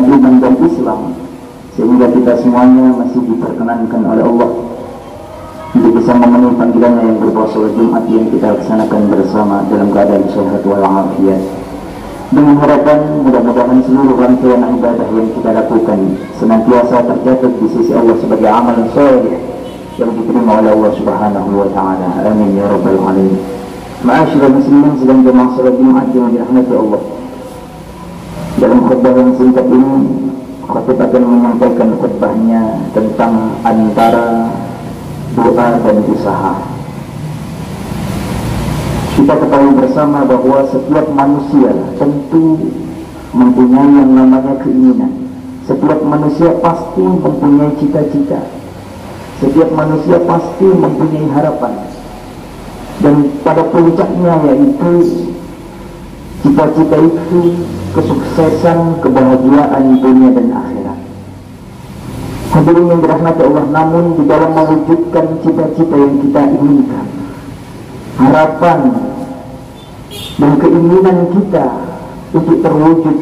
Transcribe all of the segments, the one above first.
iman dan Islam, sehingga kita semuanya masih diperkenankan oleh Allah untuk bisa memenuhi panggilannya yang berupa sholat Jumat yang kita laksanakan bersama dalam keadaan sehat walafiat, dengan harapan mudah-mudahan seluruh rangkaian ibadah yang kita lakukan senantiasa tercatat di sisi Allah sebagai amal soleh yang diterima oleh Allah Subhanahu wa Ta'ala. Amin ya rabbal alamin. Ma'asyiral muslimin sedang jemaah salat Jumat yang dirahmati Allah. Dalam khutbah yang singkat ini, khatib akan menyampaikan khutbahnya tentang antara doa dan usaha. Kita ketahui bersama bahwa setiap manusia tentu mempunyai yang namanya keinginan. Setiap manusia pasti mempunyai cita-cita. Setiap manusia pasti mempunyai harapan. Dan pada puncaknya yaitu cita-cita itu kesuksesan, kebahagiaan dunia dan akhirat. Hadirin yang dirahmati Allah, namun di dalam mewujudkan cita-cita yang kita inginkan, harapan dan keinginan kita untuk terwujud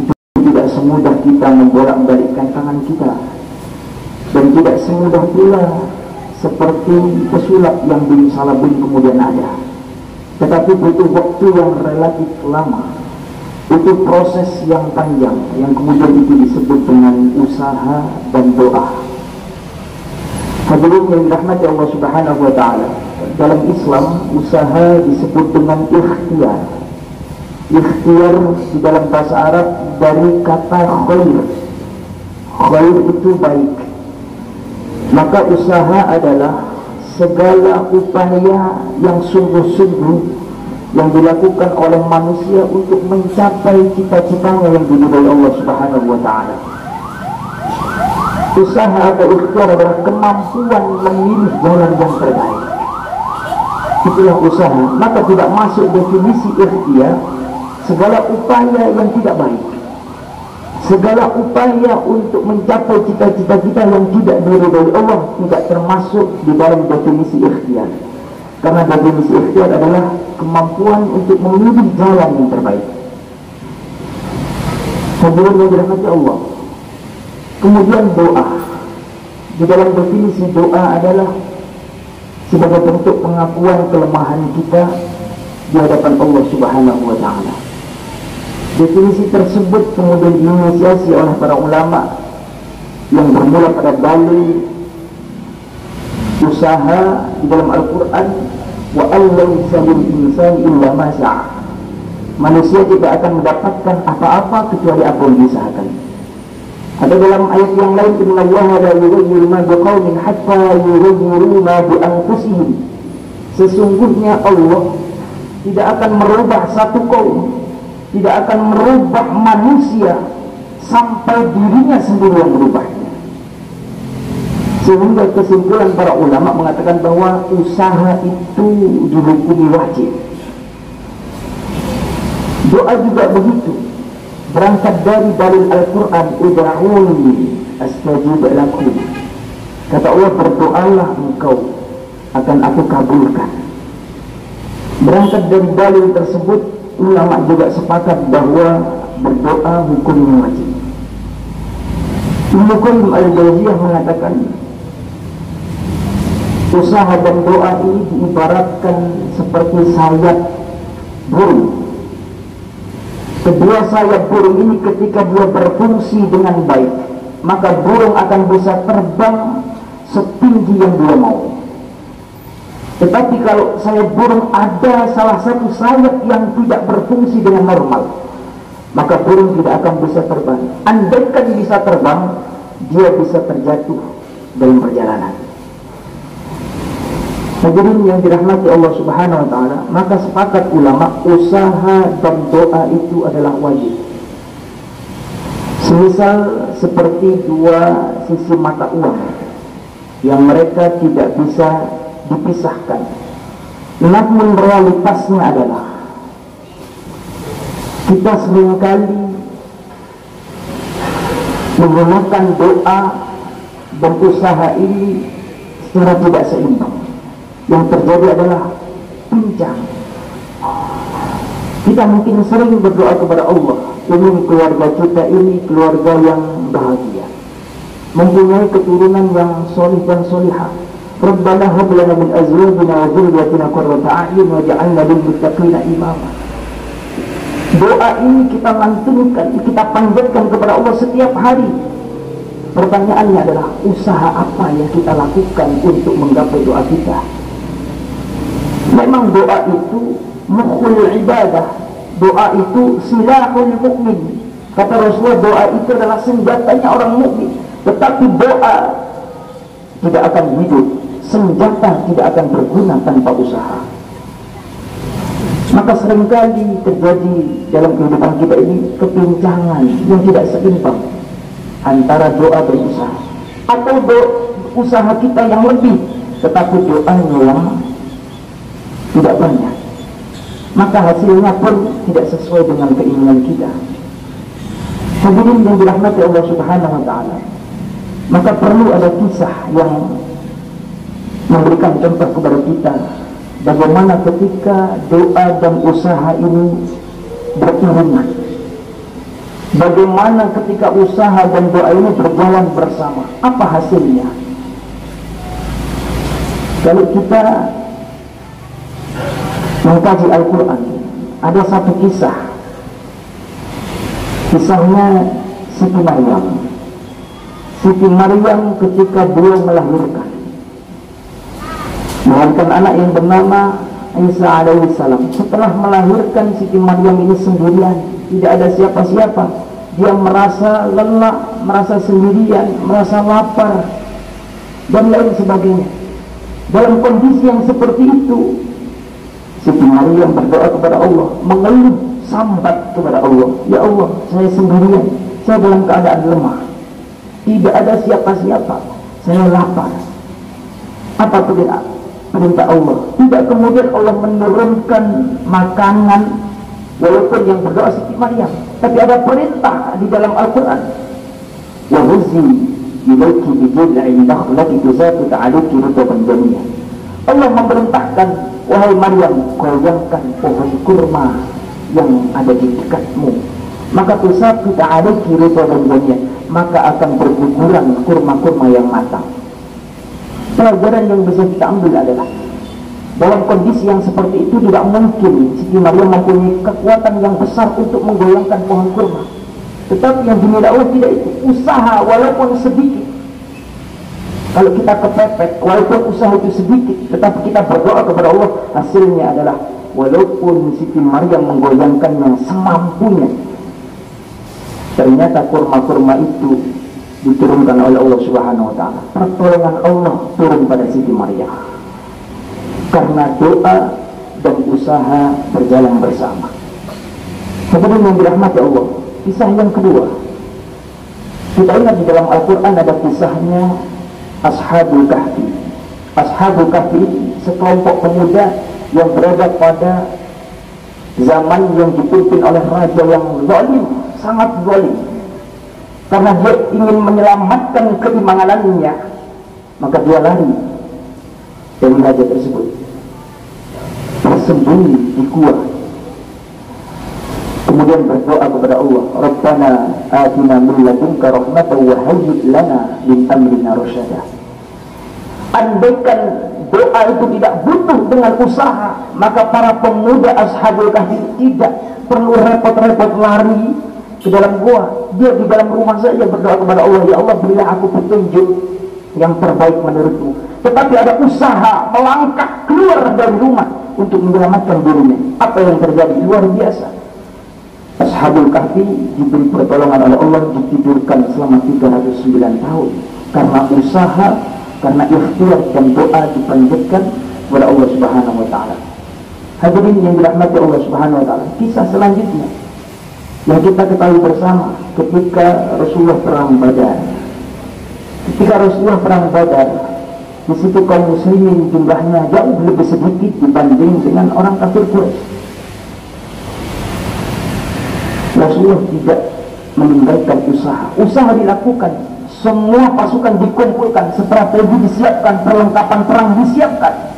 itu tidak semudah kita membolak-balikkan tangan kita, dan tidak semudah pula seperti pesulap yang bin salabun kemudian ada, tetapi butuh waktu yang relatif lama, butuh proses yang panjang yang kemudian itu disebut dengan usaha dan doa. Hadirin yang dirahmati Allah Subhanahu wa Ta'ala, dalam Islam usaha disebut dengan ikhtiar. Ikhtiar di dalam bahasa Arab dari kata khair. Khair itu baik. Maka usaha adalah segala upaya yang sungguh-sungguh yang dilakukan oleh manusia untuk mencapai cita-citanya yang diridhai Allah Subhanahu wa Ta'ala. Usaha atau ikhtiar adalah kemampuan memilih jalan yang terbaik. Itulah usaha. Maka tidak masuk definisi ikhtiar segala upaya yang tidak baik, segala upaya untuk mencapai cita-cita kita yang tidak diridhai Allah tidak termasuk di dalam definisi ikhtiar. Karena definisi ikhtiar adalah kemampuan untuk memilih jalan yang terbaik. Hadirin yang dirahmati Allah. Kemudian doa. Di dalam definisi doa adalah sebagai bentuk pengakuan kelemahan kita di hadapan Allah Subhanahu wa Ta'ala. Definisi tersebut kemudian diinisiasi oleh para ulama yang bermula pada dalil usaha di dalam Al-Quran, wa allaysa lil insani illa ma sa'a. Manusia tidak akan mendapatkan apa-apa kecuali apa yang diusahakan. Ada dalam ayat yang lain, innallaha la yughayyiru ma biqaumin hatta yughayyiru ma bi anfusihim. Sesungguhnya Allah tidak akan merubah satu kaum, tidak akan merubah manusia sampai dirinya sendiri yang berubahnya. Sehingga kesimpulan para ulama mengatakan bahwa usaha itu dihukumi wajib. Doa juga begitu, berangkat dari dalil Al-Quran, ud'uni astajib lakum. Kata Allah, berdoalah engkau akan aku kabulkan. Berangkat dari dalil tersebut, ulama juga sepakat bahwa berdoa hukumnya wajib. Ibnu Qayyim al-Jauziyah mengatakan usaha dan doa ini diibaratkan seperti sayap burung. Kedua sayap burung ini ketika dia berfungsi dengan baik, maka burung akan bisa terbang setinggi yang dia mau. Tetapi kalau sayap burung ada salah satu sayap yang tidak berfungsi dengan normal, maka burung tidak akan bisa terbang. Andaikan bisa terbang, dia bisa terjatuh dalam perjalanan. Hadirin yang dirahmati Allah Subhanahu wa Ta'ala, maka sepakat ulama usaha dan doa itu adalah wajib. Semisal seperti dua sisi mata uang yang mereka tidak bisa dipisahkan, namun realitasnya adalah kita seringkali menggunakan doa dan usaha ini secara tidak seimbang. Yang terjadi adalah pincang. Kita mungkin sering berdoa kepada Allah, ingin keluarga kita ini keluarga yang bahagia, mempunyai keturunan yang solih dan solihah. Rabbana hab lana min azwajina wa dhurriyyatina qurrata a'yun waj'alna lil muttaqina imama. Doa ini kita lantunkan, kita panjatkan kepada Allah setiap hari. Pertanyaannya adalah, usaha apa yang kita lakukan untuk menggapai doa kita? Memang doa itu mukhul ibadah, doa itu silahul mukmin. Kata Rasulullah, doa itu adalah senjatanya orang mukmin. Tetapi doa tidak akan hidup, senjata tidak akan berguna tanpa usaha. Maka seringkali terjadi dalam kehidupan kita ini kepincangan yang tidak seimbang antara doa dan usaha, atau usaha kita yang lebih tetapi doanya yang tidak banyak, maka hasilnya pun tidak sesuai dengan keinginan kita. Hadirin yang dirahmati Allah Subhanahu wa ta'ala, maka perlu ada kisah yang memberikan contoh kepada kita bagaimana ketika doa dan usaha ini beriringan, bagaimana ketika usaha dan doa ini berjalan bersama, apa hasilnya. Kalau kita mengkaji Al-Quran, ada satu kisahnya Siti Maryam. Siti Maryam ketika beliau melahirkan anak yang bernama Isa alaihissalam. Setelah melahirkan, Siti Maryam ini sendirian, tidak ada siapa-siapa. Dia merasa lelah, merasa sendirian, merasa lapar dan lain sebagainya. Dalam kondisi yang seperti itu, Siti Maryam berdoa kepada Allah, mengeluh sambat kepada Allah, ya Allah, saya sendirian, saya dalam keadaan lemah, tidak ada siapa-siapa, saya lapar. Apa perintah Allah? Tidak kemudian Allah menurunkan makanan, walaupun yang berdoa Siti Maryam, tapi ada perintah di dalam Al-Quran, wa huzzi ilayki bi jiz'in nakhlati tusaqit 'alayki rutban jamiyya. Allah memerintahkan, wahai Maryam, goyangkan pohon kurma yang ada di dekatmu, maka tusaqit 'alayki rutban jamiyya, maka akan berguguran kurma-kurma yang matang. Pelajaran yang bisa kita ambil adalah dalam kondisi yang seperti itu tidak mungkin Siti Maryam mempunyai kekuatan yang besar untuk menggoyangkan pohon kurma. Tetapi yang dinilai Allah tidak itu, usaha walaupun sedikit. Kalau kita kepepet, walaupun usaha itu sedikit, tetapi kita berdoa kepada Allah, hasilnya adalah walaupun Siti Maryam menggoyangkannya semampunya, ternyata kurma-kurma itu diturunkan oleh Allah Subhanahu wa ta'ala. Pertolongan Allah turun pada Siti Maryam karena doa dan usaha berjalan bersama. Hadirin yang dirahmati Allah, kisah yang kedua, kita ingat di dalam Al-Quran ada kisahnya Ashabul Kahfi. Ashabul Kahfi sekelompok pemuda yang berada pada zaman yang dipimpin oleh raja yang zalim, sangat zalim. Karena dia ingin menyelamatkan keimanannya, maka dia lari dari raja tersebut, bersembunyi di gua, kemudian berdoa kepada Allah, Rabbana atina min ladunka rahmatan wa hayyi' lana min amrina rasyada. Andaikan doa itu tidak butuh dengan usaha, maka para pemuda Ashabul Kahfi tidak perlu repot-repot lari ke dalam gua. Dia di dalam rumah saja berdoa kepada Allah, ya Allah, berilah aku petunjuk yang terbaik menurutmu. Tetapi ada usaha melangkah keluar dari rumah untuk menyelamatkan dirinya. Apa yang terjadi? Luar biasa. Ashabul Kahfi diberi pertolongan oleh Allah, ditidurkan selama 309 tahun karena usaha, karena ikhtiar dan doa dipanjatkan kepada Allah Subhanahu wa ta'ala. Hadirin yang dirahmati Allah Subhanahu wa ta'ala, kisah selanjutnya yang kita ketahui bersama ketika Rasulullah perang Badar. Ketika Rasulullah perang Badar, di situ kaum muslimin jumlahnya jauh lebih sedikit dibanding dengan orang kafir Quraisy. Rasulullah tidak meninggalkan usaha. Usaha dilakukan, semua pasukan dikumpulkan, strategi disiapkan, perlengkapan perang disiapkan.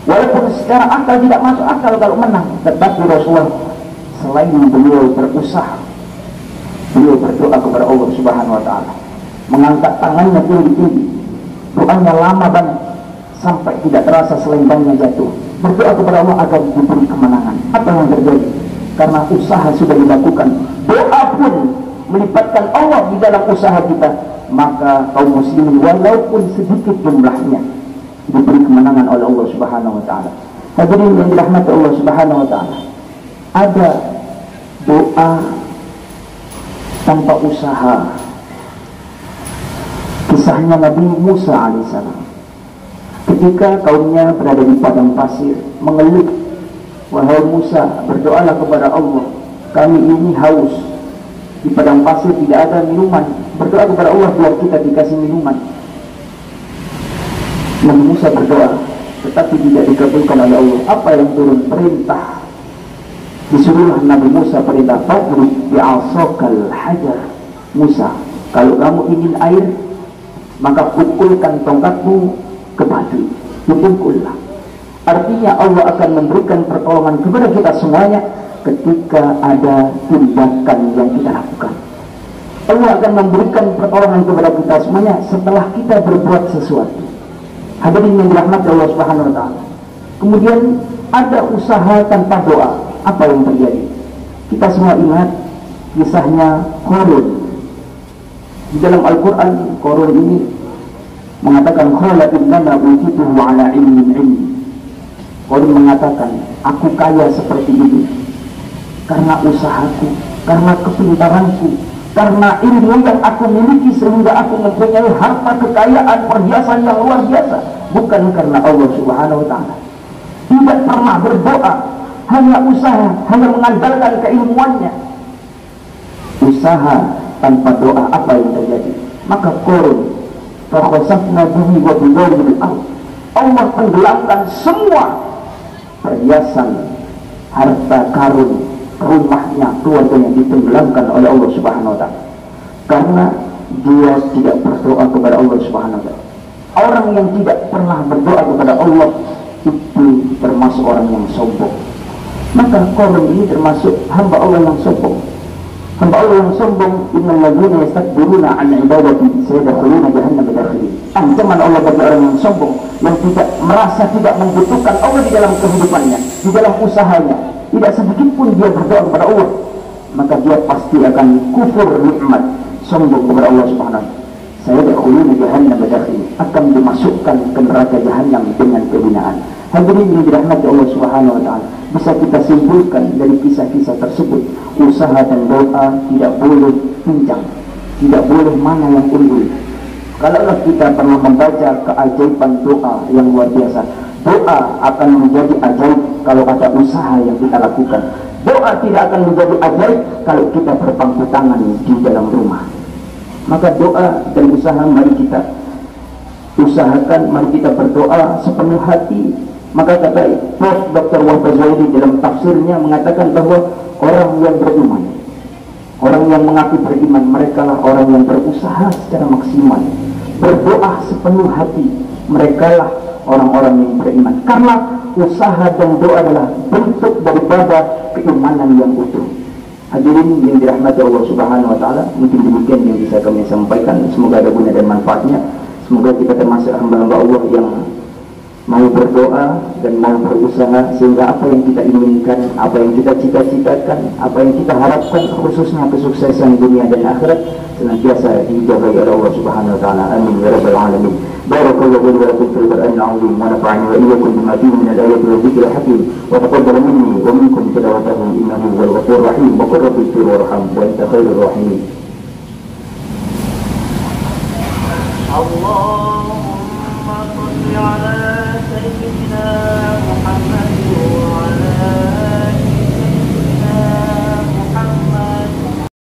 Walaupun secara akal tidak masuk akal kalau menang, tetapi Rasulullah selain beliau berusaha, berdoa kepada Allah Subhanahu wa taala. Mengangkat tangannya tinggi-tinggi. Doanya lama banget sampai tidak terasa selendangnya jatuh. Berdoa kepada Allah agar diberi kemenangan. Apa yang terjadi? Karena usaha sudah dilakukan. Doa pun melibatkan Allah di dalam usaha kita. Maka kaum muslimin walaupun sedikit jumlahnya diberi kemenangan oleh Allah Subhanahu wa taala. Hadirin yang dirahmati Allah Subhanahu wa taala. Ada doa tanpa usaha. Kisahnya Nabi Musa alaihissalam. Ketika kaumnya berada di padang pasir, mengeluh, wahai Musa, berdoalah kepada Allah, kami ini haus, di padang pasir tidak ada minuman, berdoa kepada Allah biar kita dikasih minuman. Nabi Musa berdoa, tetapi tidak dikabulkan oleh Allah. Apa yang turun? Perintah. Disuruhlah Nabi Musa perintah, fadrib bi'asakal hajar. Musa, kalau kamu ingin air, maka pukulkan tongkatmu ke batu, dipukullah. Artinya Allah akan memberikan pertolongan kepada kita semuanya ketika ada tindakan yang kita lakukan. Allah akan memberikan pertolongan kepada kita semuanya setelah kita berbuat sesuatu. Hadirin yang dirahmati Allah Subhanahu wa taala. Kemudian ada usaha tanpa doa. Apa yang terjadi? Kita semua ingat kisahnya Qarun. Di dalam Al-Quran, Qarun ini mengatakan qala innama utituhu ala ilmin ilmi. Qarun mengatakan, aku kaya seperti ini karena usahaku, karena kepintaranku, karena ilmu yang aku miliki sehingga aku mempunyai harta kekayaan perhiasan yang luar biasa, bukan karena Allah Subhanahu wa taala. Tidak pernah berdoa, hanya usaha, hanya mengandalkan keilmuannya. Usaha tanpa doa, apa yang terjadi? Maka Qarun fakhasafna bihi wa bidarihi al-ardh. Allah tenggelamkan semua perhiasan, harta karun, rumahnya, keluarganya ditenggelamkan oleh Allah Subhanahu wa taala. Karena dia tidak berdoa kepada Allah Subhanahu wa taala. Orang yang tidak pernah berdoa kepada Allah itu termasuk orang yang sombong. Maka Qarun ini termasuk hamba Allah yang sombong. Hamba Allah yang sombong, innal ladzina yastakbiruna an ibadati sayadkhuluna jahannama dakhirin. Ancaman Allah bagi orang yang sombong, yang tidak merasa tidak membutuhkan Allah di dalam kehidupannya, di dalam usahanya, tidak sedikit pun dia berdoa kepada Allah, maka dia pasti akan kufur nikmat, sombong kepada Allah Subhanahu wa taala. Sayadkhuluna jahannama dakhirin, akan dimasukkan ke neraka jahanam dengan kehinaan. Hadirin yang dirahmati Allah Subhanahu wa taala, bisa kita simpulkan dari kisah-kisah tersebut, usaha dan doa tidak boleh pincang, tidak boleh mana yang unggul. Kalau kita pernah membaca keajaiban doa yang luar biasa, doa akan menjadi ajaib kalau ada usaha yang kita lakukan. Doa tidak akan menjadi ajaib kalau kita berpangku tangan di dalam rumah. Maka doa dan usaha mari kita usahakan, mari kita berdoa sepenuh hati. Maka kata Prof. Dr. Wahbah Zuhairi dalam tafsirnya mengatakan bahwa orang yang beriman, orang yang mengaku beriman, mereka lah orang yang berusaha secara maksimal, berdoa sepenuh hati, mereka lah orang-orang yang beriman. Karena usaha dan doa adalah bentuk daripada keimanan yang utuh. Hadirin yang dirahmati Allah Subhanahu wa taala, mungkin demikian yang bisa kami sampaikan. Semoga ada guna dan manfaatnya. Semoga kita termasuk hamba-hamba Allah yang mau berdoa dan mau berusaha sehingga apa yang kita inginkan, apa yang kita cita-citakan, apa yang kita harapkan, khususnya kesuksesan dunia dan akhirat, senantiasa dijaga oleh Allah Subhanahu wa taala. Amin ya rabbal alamin. Barakallahu li wa lakum fil Qur'anil 'azim wa nafa'ani wa iyyakum bima fihi min al-ayati wa dhikril hakim wa taqabbal minni wa minkum tilawatahu innahu huwal ghafurur rahim wa qur rabbi ighfir warham wa anta khairur rahimin. Allahumma shalli ala سيدنا محمد